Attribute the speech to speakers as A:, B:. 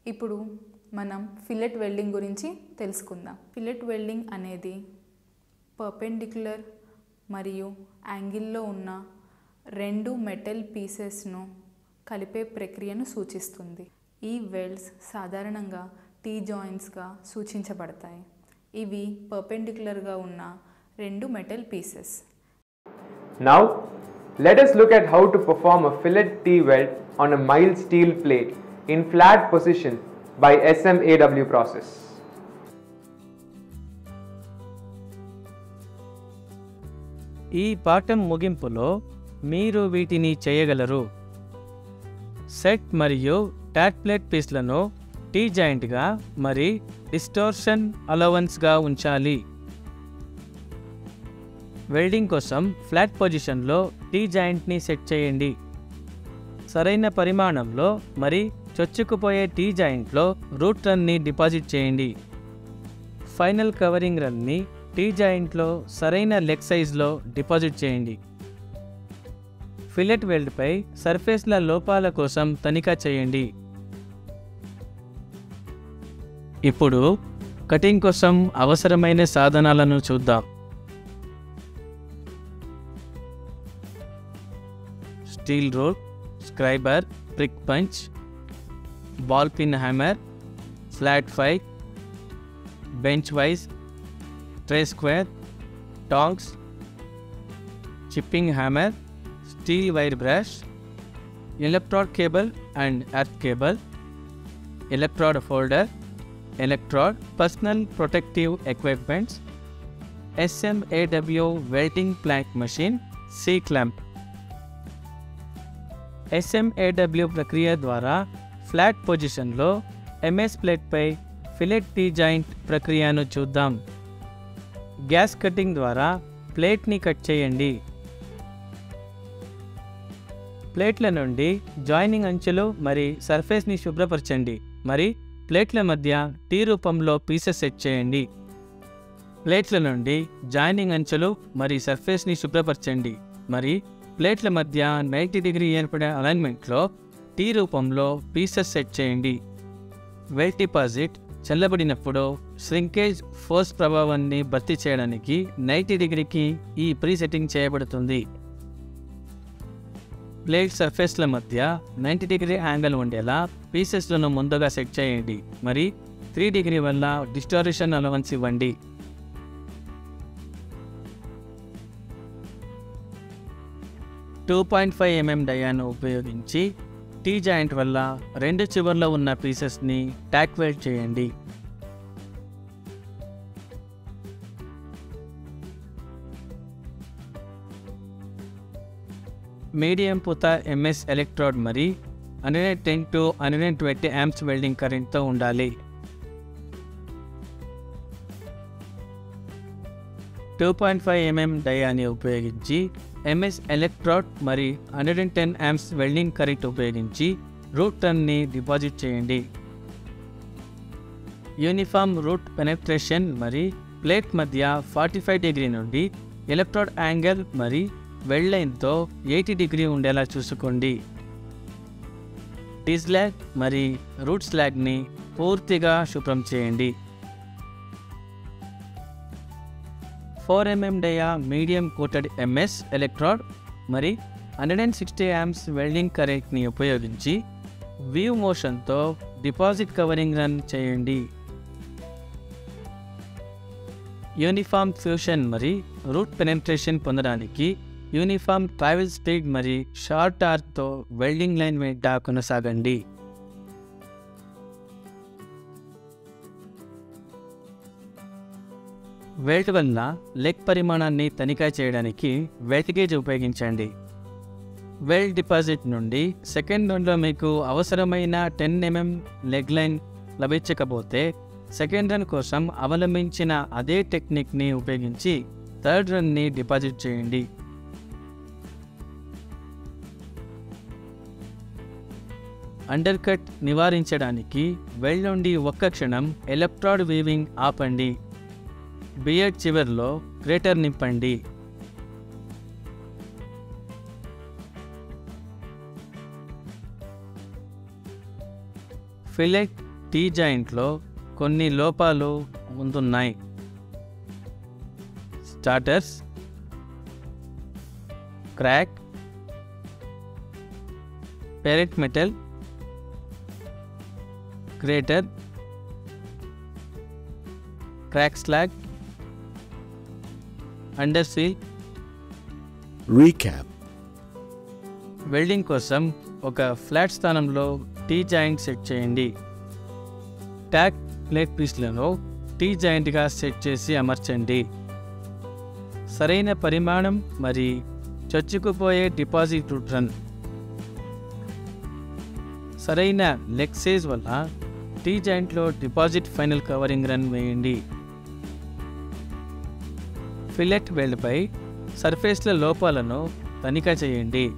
A: ఇప్పుడు మనం fillet welding గురించి తెలుసుకుందాం. ఫిల్లెట్ వెల్డింగ్ అనేది పర్పెండిక్యులర్ మరియు యాంగిల్లో ఉన్న రెండు మెటల్ పీసెస్ను కలిపే ప్రక్రియను సూచిస్తుంది. ఈ వెల్డ్స్ సాధారణంగా టీ జాయింట్స్గా సూచించబడతాయి. ఇవి పర్పెండిక్యులర్గా ఉన్న రెండు metal pieces.
B: Now, let us look at how to perform a fillet T-weld on a mild steel plate in flat position by SMAW process.
C: ఈ పాఠం ముగింపులో మీరు వీటిని చేయగలరు. సెట్ మరియు టాక్ ప్లేట్ పీస్లను టీ జాయింట్గా మరి డిస్టోర్షన్ అలవెన్స్గా ఉంచాలి. వెల్డింగ్ కోసం ఫ్లాట్ పొజిషన్లో టీ జాయింట్ని సెట్ చేయండి. సరైన పరిమాణంలో మరి చొచ్చుకుపోయే టీ జాయింట్లో రూట్ రన్ని డిపాజిట్ చేయండి. ఫైనల్ కవరింగ్ రన్ని టీ జాయింట్లో సరైన లెగ్ సైజ్లో డిపాజిట్ చేయండి. ఫిల్లెట్ వెల్డ్పై సర్ఫేస్ల లోపాల కోసం తనిఖీ చేయండి. ఇప్పుడు కటింగ్ కోసం అవసరమైన సాధనాలను చూద్దాం. Steel rule, scriber, prick punch, ball pin hammer, flat file, bench vice, try square, tongs, chipping hammer, steel wire brush, electrode cable and earth cable, electrode holder, electrode, personal protective equipments, SMAW welding plant machine, C clamp. SMAW ప్రక్రియ ద్వారా flat పొజిషన్లో MS ప్లేట్పై fillet T joint ప్రక్రియను చూద్దాం. Gas cutting ద్వారా ప్లేట్ని cut చేయండి. ప్లేట్ల నుండి జాయినింగ్ అంచులు మరి సర్ఫేస్ని శుభ్రపరచండి. మరి ప్లేట్ల మధ్య టీ రూపంలో పీసెస్ సెట్ చేయండి. ప్లేట్ల నుండి జాయినింగ్ అంచులు మరి సర్ఫేస్ని శుభ్రపరచండి. మరి ప్లేట్ల మధ్య 90 డిగ్రీ ఏర్పడే అలైన్మెంట్లో టీ రూపంలో పీసెస్ సెట్ చేయండి. వెల్డ్ డిపాజిట్ చల్లబడినప్పుడు శ్రింకేజ్ ఫోర్స్ ప్రభావాన్ని భర్తీ చేయడానికి 90 డిగ్రీకి ఈ ప్రీ సెట్టింగ్ చేయబడుతుంది. ప్లేట్ సర్ఫేస్ల మధ్య 90 డిగ్రీ యాంగిల్ ఉండేలా పీసెస్లను ముందుగా సెట్ చేయండి. మరి 3 డిగ్రీ వల్ల డిస్టార్షన్ అలవెన్స్ ఇవ్వండి. .5 డయాను ఉపయోగించి టీ జాయింట్ వల్ల రెండు చివర్లో ఉన్న పీసెస్ని టాక్ వెల్డ్ చేయండి. మీడియం పూత MS ఎలక్ట్రోడ్ మరి 110 to 120 amps వెల్డింగ్ కరెంట్తో ఉండాలి. 2.5 డయాని ఉపయోగించి MS ఎలక్ట్రోడ్ మరి 110 amps వెల్డింగ్ కరెంట్ ఉపయోగించి రూట్ టర్న్ని డిపాజిట్ చేయండి. యూనిఫామ్ రూట్ పెనెట్రేషన్ మరి ప్లేట్ మధ్య 45 డిగ్రీ నుండి ఎలక్ట్రోడ్ యాంగిల్ మరి వెల్డ్ లైన్తో 80 డిగ్రీ ఉండేలా చూసుకోండి. టీ స్లాగ్ మరి రూట్ స్లాగ్ని పూర్తిగా శుభ్రం చేయండి. 4 డయా మీడియం కోటెడ్ MS ఎలక్ట్రోడ్ మరి 160 amps వెల్డింగ్ కరెంట్ని ఉపయోగించి వ్యూ మోషన్తో డిపాజిట్ కవరింగ్ రన్ చేయండి. యూనిఫామ్ ఫ్యూషన్ మరి రూట్ పెనెట్రేషన్ పొందడానికి యూనిఫామ్ ట్రావెల్ స్పీడ్ మరి షార్ట్ ఆర్క్తో వెల్డింగ్ లైన్ వెంట కొనసాగండి. వెల్డ్ వల్ల లెగ్ పరిమాణాన్ని తనిఖీ చేయడానికి వెల్డ్ గేజ్ ఉపయోగించండి. వెల్డ్ డిపాజిట్ నుండి సెకండ్ రన్లో మీకు అవసరమైన 10 mm లెగ్ లైన్ లభించకపోతే సెకండ్ రన్ కోసం అవలంబించిన అదే టెక్నిక్ని ఉపయోగించి థర్డ్ రన్ని డిపాజిట్ చేయండి. అండర్ కట్ నివారించడానికి వెల్డ్ నుండి ఒక్క క్షణం ఎలక్ట్రోడ్ వీవింగ్ ఆపండి. బియర్డ్ చివర్లో గ్రేటర్ నింపండి. ఫిల్లెట్ టీ జాయింట్లో కొన్ని లోపాలు ఉంటున్నాయి. స్టార్టర్స్, క్రాక్, పెరెట్ metal, crater, crack slag, under సీల్.
D: Recap.
C: వెల్డింగ్ కోసం ఒక ఫ్లాట్ స్థానంలో టీ జాయింట్ సెట్ చేయండి. ట్యాక్ ప్లేట్ పీస్లను టీ జాయింట్గా సెట్ చేసి అమర్చండి. సరైన పరిమాణం మరి చొచ్చుకుపోయే డిపాజిట్ రన్. సరైన లెగ్ సైజ్ వల్ల టీ జాయింట్లో డిపాజిట్ ఫైనల్ కవరింగ్ రన్ వేయండి. ఫిల్లెట్ వెల్డ్పై సర్ఫేస్ల లోపాలను తనిఖీ చేయండి.